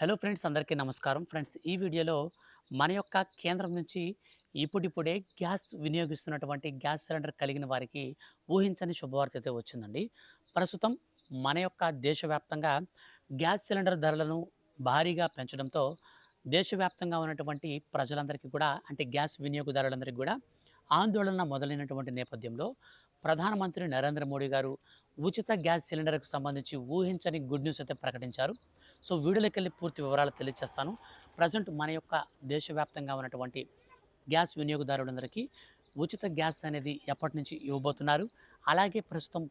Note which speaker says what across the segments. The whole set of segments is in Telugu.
Speaker 1: హలో ఫ్రెండ్స్, అందరికీ నమస్కారం. ఫ్రెండ్స్, ఈ వీడియోలో మన యొక్క కేంద్రం నుంచి ఇప్పుడిప్పుడే గ్యాస్ వినియోగిస్తున్నటువంటి గ్యాస్ సిలిండర్ కలిగిన వారికి ఊహించని శుభవార్త అయితే వచ్చిందండి. ప్రస్తుతం మన యొక్క దేశవ్యాప్తంగా గ్యాస్ సిలిండర్ ధరలను భారీగా పెంచడంతో దేశవ్యాప్తంగా ఉన్నటువంటి ప్రజలందరికీ కూడా, అంటే గ్యాస్ వినియోగదారులందరికీ కూడా ఆందోళన మొదలైనటువంటి నేపథ్యంలో ప్రధానమంత్రి నరేంద్ర మోడీ గారు ఉచిత గ్యాస్ సిలిండర్కు సంబంధించి ఊహించని గుడ్ న్యూస్ అయితే ప్రకటించారు. సో వీడియోలోకి వెళ్ళి పూర్తి వివరాలు తెలియజేస్తాను. ప్రజెంట్ మన యొక్క దేశవ్యాప్తంగా ఉన్నటువంటి గ్యాస్ వినియోగదారులందరికీ ఉచిత గ్యాస్ అనేది ఎప్పటి నుంచి ఇవ్వబోతున్నారు, అలాగే ప్రస్తుతం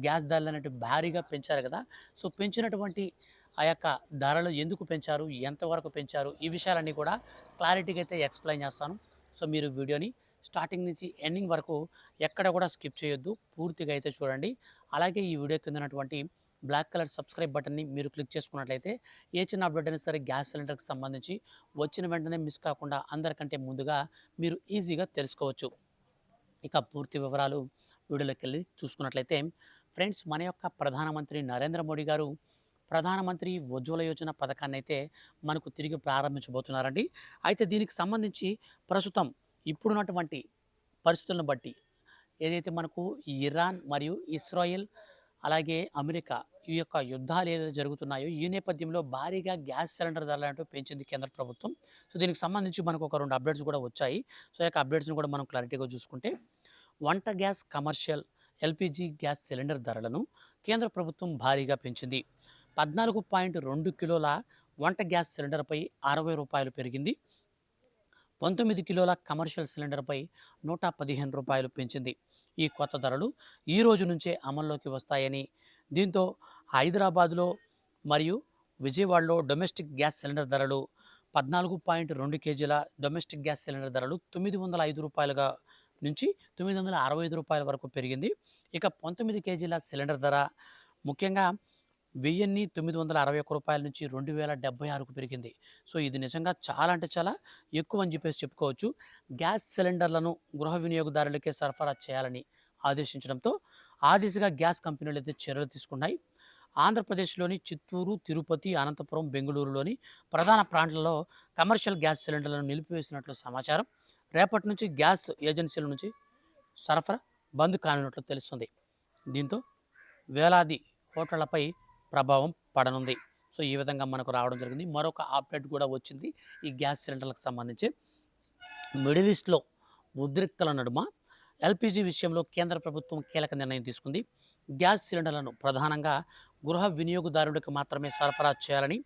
Speaker 1: గ్యాస్ ధరలు అనేవి భారీగా పెంచారు కదా. సో పెంచినటువంటి ఆ యొక్క ధరలు ఎందుకు పెంచారు, ఎంతవరకు పెంచారు, ఈ విషయాలన్నీ కూడా క్లారిటీగా అయితే ఎక్స్ప్లెయిన్ చేస్తాను. సో మీరు వీడియోని స్టార్టింగ్ నుంచి ఎండింగ్ వరకు ఎక్కడ కూడా స్కిప్ చేయొద్దు, పూర్తిగా అయితే చూడండి. అలాగే ఈ వీడియో కింద ఉన్నటువంటి బ్లాక్ కలర్ సబ్స్క్రైబ్ బటన్ని మీరు క్లిక్ చేసుకున్నట్లయితే ఏ చిన్న అప్డేట్ అయినా సరే గ్యాస్ సిలిండర్కి సంబంధించి వచ్చిన వెంటనే మిస్ కాకుండా అందరికంటే ముందుగా మీరు ఈజీగా తెలుసుకోవచ్చు. ఇక పూర్తి వివరాలు వీడియోలోకి వెళ్ళి చూసుకున్నట్లయితే ఫ్రెండ్స్, మన యొక్క ప్రధానమంత్రి నరేంద్ర మోడీ గారు ప్రధానమంత్రి ఉజ్వల యోజన పథకాన్ని అయితే మనకు తిరిగి ప్రారంభించబోతున్నారండి. అయితే దీనికి సంబంధించి ప్రస్తుతం ఇప్పుడున్నటువంటి పరిస్థితులను బట్టి ఏదైతే మనకు ఇరాన్ మరియు ఇస్రాయెల్, అలాగే అమెరికా, ఈ యొక్క యుద్ధాలు ఏదైతే జరుగుతున్నాయో ఈ నేపథ్యంలో భారీగా గ్యాస్ సిలిండర్ ధరలు అంటూ పెంచింది కేంద్ర ప్రభుత్వం. సో దీనికి సంబంధించి మనకు ఒక 2 అప్డేట్స్ కూడా వచ్చాయి. సో ఈ యొక్క అప్డేట్స్ని కూడా మనం క్లారిటీగా చూసుకుంటే, వంట gas, commercial LPG gas cylinder ధరలను కేంద్ర ప్రభుత్వం భారీగా పెంచింది. 14.2 కిలోల వంట గ్యాస్ సిలిండర్పై రూ. 60 పెరిగింది. 19 కిలోల కమర్షియల్ సిలిండర్పై రూ. 115 పెంచింది. ఈ కొత్త ధరలు ఈ రోజు నుంచే అమల్లోకి వస్తాయని, దీంతో హైదరాబాద్లో మరియు విజయవాడలో డొమెస్టిక్ గ్యాస్ సిలిండర్ ధరలు 14.2 కేజీల డొమెస్టిక్ గ్యాస్ సిలిండర్ ధరలు రూ. 905 నుంచి రూ. 965 వరకు పెరిగింది. ఇక 19 కేజీల సిలిండర్ ధర ముఖ్యంగా రూ. 1961 నుంచి రూ. 2076 పెరిగింది. సో ఇది నిజంగా చాలా అంటే చాలా ఎక్కువ అని చెప్పేసి చెప్పుకోవచ్చు. గ్యాస్ సిలిండర్లను గృహ వినియోగదారులకే సరఫరా చేయాలని ఆదేశించడంతో ఆ దిశగా గ్యాస్ కంపెనీలు అయితే చర్యలు తీసుకున్నాయి. ఆంధ్రప్రదేశ్లోని చిత్తూరు, తిరుపతి, అనంతపురం, బెంగళూరులోని ప్రధాన ప్లాంట్లలో కమర్షియల్ గ్యాస్ సిలిండర్లను నిలిపివేసినట్లు సమాచారం. రేపటి నుంచి గ్యాస్ ఏజెన్సీల నుంచి సరఫరా బంద్ కానున్నట్లు తెలుస్తుంది. దీంతో వేలాది హోటళ్లపై ప్రభావం పడనుంది. సో ఈ విధంగా మనకు రావడం జరిగింది. మరొక అప్డేట్ కూడా వచ్చింది ఈ గ్యాస్ సిలిండర్లకు సంబంధించి. మిడిల్ ఈస్ట్లో ఉద్రిక్తల నడుమ ఎల్పిజి విషయంలో కేంద్ర ప్రభుత్వం కీలక నిర్ణయం తీసుకుంది. గ్యాస్ సిలిండర్లను ప్రధానంగా గృహ వినియోగదారులకు మాత్రమే సరఫరా చేయాలని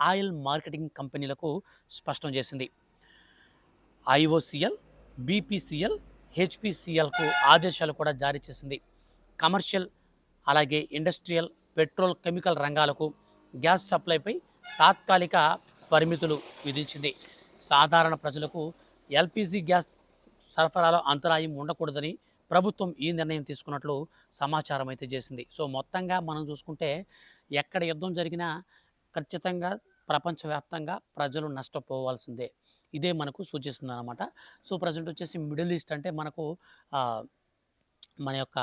Speaker 1: ఆయిల్ మార్కెటింగ్ కంపెనీలకు స్పష్టం చేసింది. ఐఓసిఎల్, బీపీసీఎల్, హెచ్పిసిఎల్కు ఆదేశాలు కూడా జారీ చేసింది. కమర్షియల్, అలాగే ఇండస్ట్రియల్, పెట్రోల్, కెమికల్ రంగాలకు గ్యాస్ సప్లైపై తాత్కాలిక పరిమితులు విధించింది. సాధారణ ప్రజలకు ఎల్పిజి గ్యాస్ సరఫరాలో అంతరాయం ఉండకూడదని ప్రభుత్వం ఈ నిర్ణయం తీసుకున్నట్లు సమాచారం అయితే చేసింది. సో మొత్తంగా మనం చూసుకుంటే ఎక్కడ యుద్ధం జరిగినా ఖచ్చితంగా ప్రపంచవ్యాప్తంగా ప్రజలు నష్టపోవాల్సిందే. ఇదే మనకు సూచిస్తుంది అన్నమాట. సో ప్రజెంట్ వచ్చేసి మిడిల్ ఈస్ట్ అంటే మనకు మన యొక్క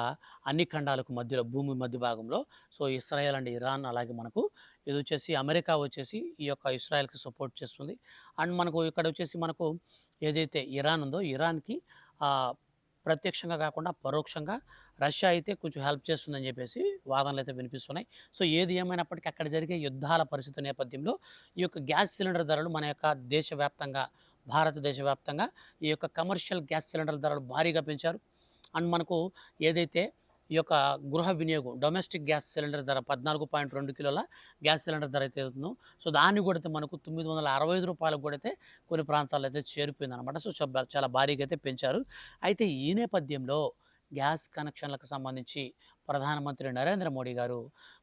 Speaker 1: అన్ని ఖండాలకు మధ్యలో, భూమి మధ్య భాగంలో, సో ఇస్రాయెల్ అండ్ ఇరాన్, అలాగే మనకు ఇది వచ్చేసి అమెరికా వచ్చేసి ఈ యొక్క ఇస్రాయెల్కి సపోర్ట్ చేస్తుంది. అండ్ మనకు ఇక్కడ వచ్చేసి మనకు ఏదైతే ఇరాన్ ఉందో ఇరాన్కి ప్రత్యక్షంగా కాకుండా పరోక్షంగా రష్యా అయితే కొంచెం హెల్ప్ చేస్తుందని చెప్పేసి వాదనలు అయితే వినిపిస్తున్నాయి. సో ఏది ఏమైనప్పటికీ అక్కడ జరిగే యుద్ధాల పరిస్థితి నేపథ్యంలో ఈ యొక్క గ్యాస్ సిలిండర్ ధరలు మన యొక్క దేశవ్యాప్తంగా, భారతదేశ వ్యాప్తంగా ఈ యొక్క కమర్షియల్ గ్యాస్ సిలిండర్ ధరలు భారీగా పెంచారు. అండ్ మనకు ఏదైతే ఈ యొక్క గృహ వినియోగం డొమెస్టిక్ గ్యాస్ సిలిండర్ ధర 14.2 కిలోల గ్యాస్ సిలిండర్ ధర అయితే అవుతుందో, సో దాన్ని కూడా మనకు రూ. 965 కూడా అయితే కొన్ని ప్రాంతాల్లో అయితే చేరిపోయింది అనమాట. సో చాలా భారీగా అయితే పెంచారు. అయితే ఈ నేపథ్యంలో గ్యాస్ కనెక్షన్లకు సంబంధించి ప్రధానమంత్రి నరేంద్ర మోడీ గారు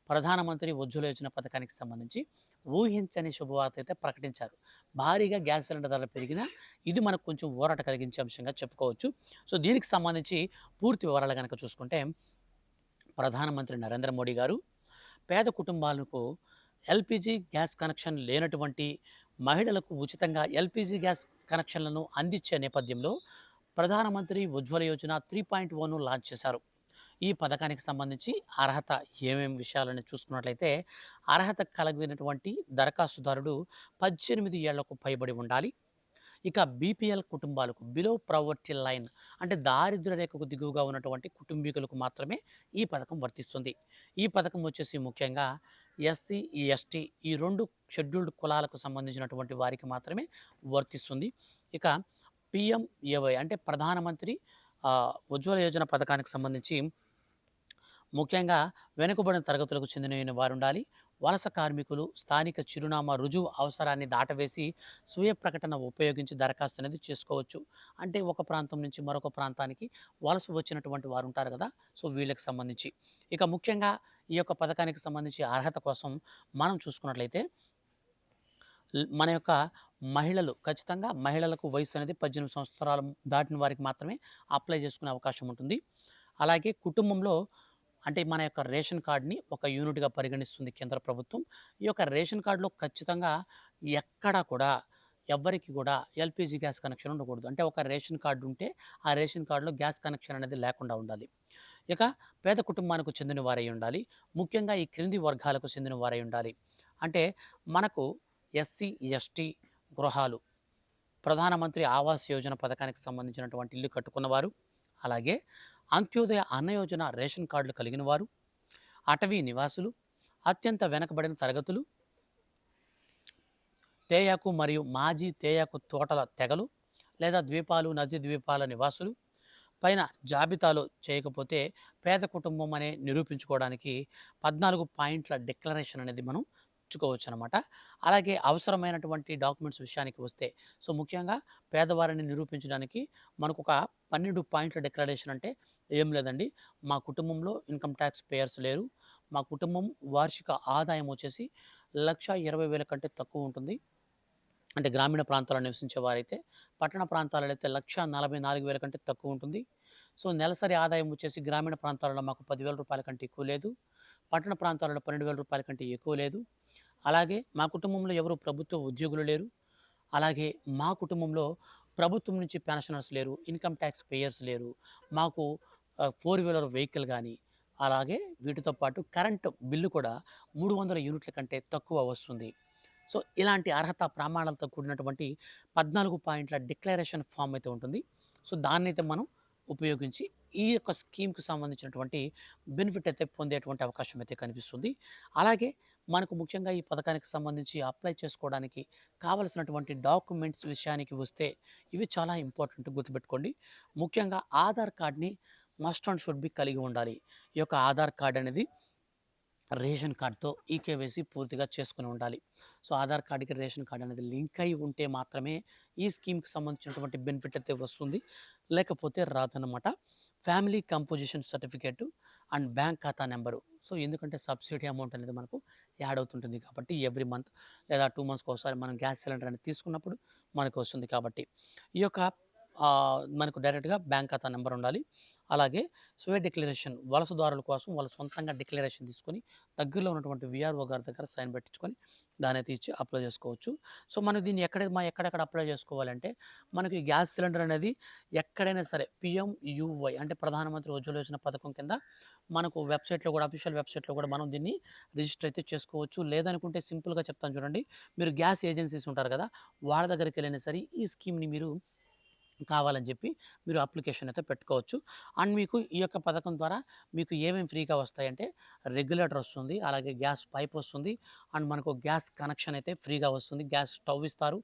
Speaker 1: ప్రధానమంత్రి ఉజ్వల యోజన పథకానికి సంబంధించి ఊహించని శుభవార్త అయితే ప్రకటించారు. భారీగా గ్యాస్ సిలిండర్ ధరలు పెరిగినా ఇది మనకు కొంచెం ఊరట కలిగించే అంశంగా చెప్పుకోవచ్చు. సో దీనికి సంబంధించి పూర్తి వివరాలు కనుక చూసుకుంటే, ప్రధానమంత్రి నరేంద్ర మోడీ గారు పేద కుటుంబాలకు ఎల్పిజి గ్యాస్ కనెక్షన్ లేనటువంటి మహిళలకు ఉచితంగా ఎల్పిజి గ్యాస్ కనెక్షన్లను అందించే నేపథ్యంలో ప్రధానమంత్రి ఉజ్వల యోజన 3.1ను లాంచ్ చేశారు. ఈ పథకానికి సంబంధించి అర్హత ఏమేమి విషయాలని చూసుకున్నట్లయితే, అర్హత కలిగినటువంటి దరఖాస్తుదారుడు 18 ఏళ్లకు పైబడి ఉండాలి. ఇక బీపీఎల్ కుటుంబాలకు బిలో ప్రావర్టీ లైన్ అంటే దారిద్ర్య రేఖకు దిగువగా ఉన్నటువంటి కుటుంబీకులకు మాత్రమే ఈ పథకం వర్తిస్తుంది. ఈ పథకం వచ్చేసి ముఖ్యంగా ఎస్సీ, ఎస్టీ ఈ 2 షెడ్యూల్డ్ కులాలకు సంబంధించినటువంటి వారికి మాత్రమే వర్తిస్తుంది. ఇక పీఎంఏవై అంటే ప్రధానమంత్రి ఉజ్వల యోజన పథకానికి సంబంధించి ముఖ్యంగా వెనుకబడిన తరగతులకు చెందిన వారుండాలి. వలస కార్మికులు స్థానిక చిరునామా రుజువు అవసరాన్ని దాటవేసి స్వీయ ప్రకటన ఉపయోగించి దరఖాస్తు అనేది చేసుకోవచ్చు. అంటే ఒక ప్రాంతం నుంచి మరొక ప్రాంతానికి వలస వచ్చినటువంటి వారు ఉంటారు కదా, సో వీళ్ళకి సంబంధించి. ఇక ముఖ్యంగా ఈ యొక్క పథకానికి సంబంధించి అర్హత కోసం మనం చూసుకున్నట్లయితే మన యొక్క మహిళలు ఖచ్చితంగా మహిళలకు వయసు అనేది 18 సంవత్సరాలు దాటిన వారికి మాత్రమే అప్లై చేసుకునే అవకాశం ఉంటుంది. అలాగే కుటుంబంలో అంటే మన యొక్క రేషన్ కార్డ్‌ని ఒక యూనిట్‌గా పరిగణిస్తుంది కేంద్ర ప్రభుత్వం. ఈ యొక్క రేషన్ కార్డ్‌లో ఖచ్చితంగా ఎక్కడా కూడా ఎవ్వరికి కూడా ఎల్‌పీజీ గ్యాస్ కనెక్షన్ ఉండకూడదు. అంటే ఒక రేషన్ కార్డ్ ఉంటే ఆ రేషన్ కార్డ్‌లో గ్యాస్ కనెక్షన్ అనేది లేకుండా ఉండాలి. ఇక పేద కుటుంబానికి చెందిన వారై ఉండాలి. ముఖ్యంగా ఈ క్రింది వర్గాలకు చెందిన వారై ఉండాలి. అంటే మనకు ఎస్సీ, ఎస్టీ గృహాలు, ప్రధానమంత్రి ఆవాస్ యోజన పథకానికి సంబంధించినటువంటి ఇల్లు కట్టుకున్నవారు, అలాగే అంత్యోదయ అన్న యోజన రేషన్ కార్డులు కలిగిన వారు, అటవీ నివాసులు, అత్యంత వెనకబడిన తరగతులు, తేయాకు మరియు మాజీ తేయాకు తోటల తెగలు లేదా ద్వీపాలు, నదీ ద్వీపాల నివాసులు, పైన జాబితాలో చేయకపోతే పేద కుటుంబం అనే నిరూపించుకోవడానికి 14 పాయింట్ల డిక్లరేషన్ అనేది మనం ఇచ్చుకోవచ్చు అనమాట. అలాగే అవసరమైనటువంటి డాక్యుమెంట్స్ విషయానికి వస్తే, సో ముఖ్యంగా పేదవారిని నిరూపించడానికి మనకు ఒక 12 పాయింట్ల డిక్లరేషన్ అంటే ఏం లేదండి. మా కుటుంబంలో ఇన్కమ్ ట్యాక్స్ పేయర్స్ లేరు. మా కుటుంబం వార్షిక ఆదాయం వచ్చేసి 1,20,000 కంటే తక్కువ ఉంటుంది. అంటే గ్రామీణ ప్రాంతాల్లో నివసించే వారైతే, పట్టణ ప్రాంతాలలో అయితే 1,44,000 కంటే తక్కువ ఉంటుంది. సో నెలసరి ఆదాయం వచ్చేసి గ్రామీణ ప్రాంతాలలో మాకు 10,000 రూపాయల కంటే ఎక్కువ లేదు. పట్టణ ప్రాంతాలలో 12,000 రూపాయల కంటే ఎక్కువ లేదు. అలాగే మా కుటుంబంలో ఎవరు ప్రభుత్వ ఉద్యోగులు లేరు. అలాగే మా కుటుంబంలో ప్రభుత్వం నుంచి పెన్షనర్స్ లేరు, ఇన్కమ్ ట్యాక్స్ పేయర్స్ లేరు. మాకు 4 వీలర్ వెహికల్ కానీ, అలాగే వీటితో పాటు కరెంటు బిల్లు కూడా 300 యూనిట్ల కంటే తక్కువ వస్తుంది. సో ఇలాంటి అర్హత ప్రమాణాలతో కూడినటువంటి 14 పాయింట్ల డిక్లరేషన్ ఫామ్ అయితే ఉంటుంది. సో దాన్నైతే మనం ఉపయోగించి ఈ యొక్క స్కీమ్‌కి సంబంధించినటువంటి బెనిఫిట్ అయితే పొందేటువంటి అవకాశం అయితే కనిపిస్తుంది. అలాగే మనకు ముఖ్యంగా ఈ పథకానికి సంబంధించి అప్లై చేసుకోవడానికి కావాల్సినటువంటి డాక్యుమెంట్స్ విషయానికి వస్తే ఇవి చాలా ఇంపార్టెంట్ గుర్తుపెట్టుకోండి. ముఖ్యంగా ఆధార్ కార్డ్‌ని మస్ట్ అండ్ షుడ్ బి కలిగి ఉండాలి. ఈ యొక్క ఆధార్ కార్డ్ అనేది రేషన్ కార్డ్‌తో ఈకేవైసీ పూర్తిగా చేసుకొని ఉండాలి. సో ఆధార్ కార్డ్‌కి రేషన్ కార్డ్ అనేది లింక్ అయి ఉంటే మాత్రమే ఈ స్కీమ్‌కి సంబంధించినటువంటి బెనిఫిట్ అయితే వస్తుంది. లేకపోతే రాదన్నమాట. Family composition certificate and bank ఖాతా నెంబరు. సో ఎందుకంటే సబ్సిడీ అమౌంట్ అనేది మనకు యాడ్ అవుతుంటుంది కాబట్టి ఎవ్రీ మంత్ లేదా 2 మంత్స్‌కి ఒకసారి మనం గ్యాస్ సిలిండర్ అనేది తీసుకున్నప్పుడు మనకు వస్తుంది కాబట్టి ఈ యొక్క మనకు డైరెక్ట్‌గా బ్యాంక్ ఖాతా నెంబర్ ఉండాలి. అలాగే స్వీయ డిక్లరేషన్ వలసదారుల కోసం వాళ్ళు సొంతంగా డిక్లరేషన్ తీసుకొని దగ్గరలో ఉన్నటువంటి వీఆర్ఓ గారి దగ్గర సైన్ పెట్టించుకొని దానైతే ఇచ్చి అప్లై చేసుకోవచ్చు. సో మనం దీన్ని ఎక్కడెక్కడ అప్లై చేసుకోవాలంటే మనకి ఈ గ్యాస్ సిలిండర్ అనేది ఎక్కడైనా సరే పీఎంయూవై అంటే ప్రధానమంత్రి ఉజ్వల యోజన పథకం కింద మనకు వెబ్సైట్‌లో కూడా అఫీషియల్ వెబ్సైట్‌లో కూడా మనం దీన్ని రిజిస్టర్ అయితే చేసుకోవచ్చు. లేదనుకుంటే సింపుల్‌గా చెప్తాను చూడండి. మీరు గ్యాస్ ఏజెన్సీస్ ఉంటారు కదా, వాళ్ళ దగ్గరికెళ్ళైనా సరే ఈ స్కీమ్‌ని మీరు కావాలని చెప్పి మీరు అప్లికేషన్ అయితే పెట్టుకోవచ్చు. అండ్ మీకు ఈ యొక్క పథకం ద్వారా మీకు ఏమేమి ఫ్రీగా వస్తాయంటే రెగ్యులేటర్ వస్తుంది, అలాగే గ్యాస్ పైప్ వస్తుంది, అండ్ మనకు గ్యాస్ కనెక్షన్ అయితే ఫ్రీగా వస్తుంది. గ్యాస్ స్టవ్ ఇస్తారు,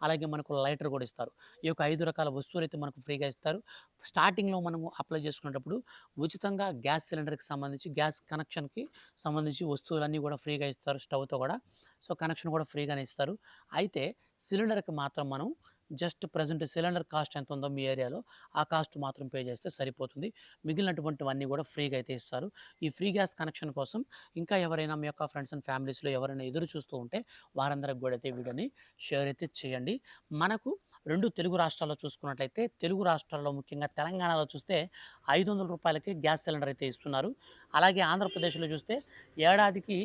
Speaker 1: అలాగే మనకు లైటర్ కూడా ఇస్తారు. ఈ యొక్క 5 రకాల వస్తువులు అయితే మనకు ఫ్రీగా ఇస్తారు. స్టార్టింగ్‌లో మనము అప్లై చేసుకునేటప్పుడు ఉచితంగా గ్యాస్ సిలిండర్‌కి సంబంధించి గ్యాస్ కనెక్షన్‌కి సంబంధించి వస్తువులన్నీ కూడా ఫ్రీగా ఇస్తారు, స్టవ్‌తో కూడా. సో కనెక్షన్ కూడా ఫ్రీగానే ఇస్తారు. అయితే సిలిండర్‌కి మాత్రం మనం జస్ట్ ప్రెజెంట్ సిలిండర్ కాస్ట్ ఎంత ఉందో మీ ఏరియాలో ఆ కాస్ట్ మాత్రం పే చేస్తే సరిపోతుంది. మిగిలినటువంటివన్నీ కూడా ఫ్రీగా అయితే ఇస్తారు. ఈ ఫ్రీ గ్యాస్ కనెక్షన్ కోసం ఇంకా ఎవరైనా మీ యొక్క ఫ్రెండ్స్ అండ్ ఫ్యామిలీస్‌లో ఎవరైనా ఎదురు చూస్తూ ఉంటే వారందరికి కూడా అయితే వీడియోని షేర్ అయితే చేయండి. మనకు 2 తెలుగు రాష్ట్రాల్లో చూసుకున్నట్లయితే, తెలుగు రాష్ట్రాల్లో ముఖ్యంగా తెలంగాణలో చూస్తే రూ. 500కే గ్యాస్ సిలిండర్ అయితే ఇస్తున్నారు. అలాగే ఆంధ్రప్రదేశ్‌లో చూస్తే ఏడాదికి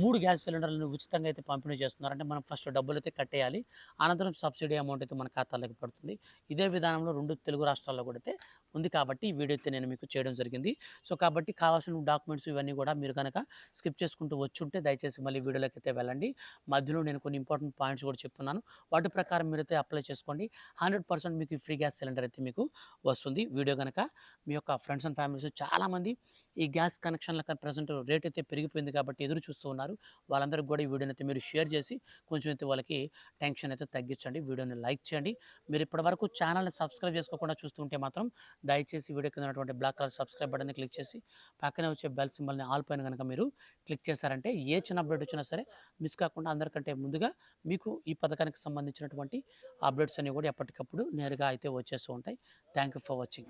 Speaker 1: 3 గ్యాస్ సిలిండర్లను ఉచితంగా అయితే పంపిణీ చేస్తున్నారు. అంటే మనం ఫస్ట్ డబ్బులైతే కట్టేయాలి. అనంతరం సబ్సిడీ అమౌంట్ అయితే మన ఖాతాలోకి పడుతుంది. ఇదే విధానంలో 2 తెలుగు రాష్ట్రాల్లో కూడా అయితే ఉంది కాబట్టి ఈ వీడియో అయితే నేను మీకు చేయడం జరిగింది. సో, కాబట్టి కావాల్సిన డాక్యుమెంట్స్ ఇవన్నీ కూడా మీరు గనక స్కిప్ చేసుకుంటూ వచ్చుంటే దయచేసి మళ్ళీ వీడియోలోకి అయితే వెళ్ళండి. మధ్యలో నేను కొన్ని ఇంపార్టెంట్ పాయింట్స్ కూడా చెప్తున్నాను. వాటి ప్రకారం మీరైతే అప్లై చేసుకోండి. 100% మీకు ఈ ఫ్రీ గ్యాస్ సిలిండర్ అయితే మీకు వస్తుంది. వీడియో గనక మీ యొక్క ఫ్రెండ్స్ అండ్ ఫ్యామిలీస్ చాలామంది ఈ గ్యాస్ కనెక్షన్ల ప్రెజెంట్ రేట్ అయితే పెరిగిపోయింది కాబట్టి ఎదురు చూస్తూ ఉన్నారు. వాళ్ళందరికీ కూడా ఈ వీడియోని అయితే మీరు షేర్ చేసి కొంచెం అయితే వాళ్ళకి టెన్షన్ అయితే తగ్గించండి. వీడియోని లైక్ చేయండి. మీరు ఇప్పటివరకు ఛానల్‌ని సబ్స్క్రైబ్ చేసుకోకుండా చూస్తుంటే మాత్రం దయచేసి వీడియో కింద ఉన్నటువంటి బ్లాక్ కలర్ సబ్స్క్రైబ్ బటన్‌ని క్లిక్ చేసి పక్కనే వచ్చే బెల్ సింబల్‌ని ఆల్ పైన గనక మీరు క్లిక్ చేశారంటే ఏ చిన్న అప్డేట్ వచ్చినా సరే మిస్ కాకుండా అందరికంటే ముందుగా మీకు ఈ పథకానికి సంబంధించినటువంటి అప్డేట్స్ అన్నీ కూడా ఎప్పటికప్పుడు నేరుగా అయితే వచ్చేస్తూ ఉంటాయి. Thank you for watching.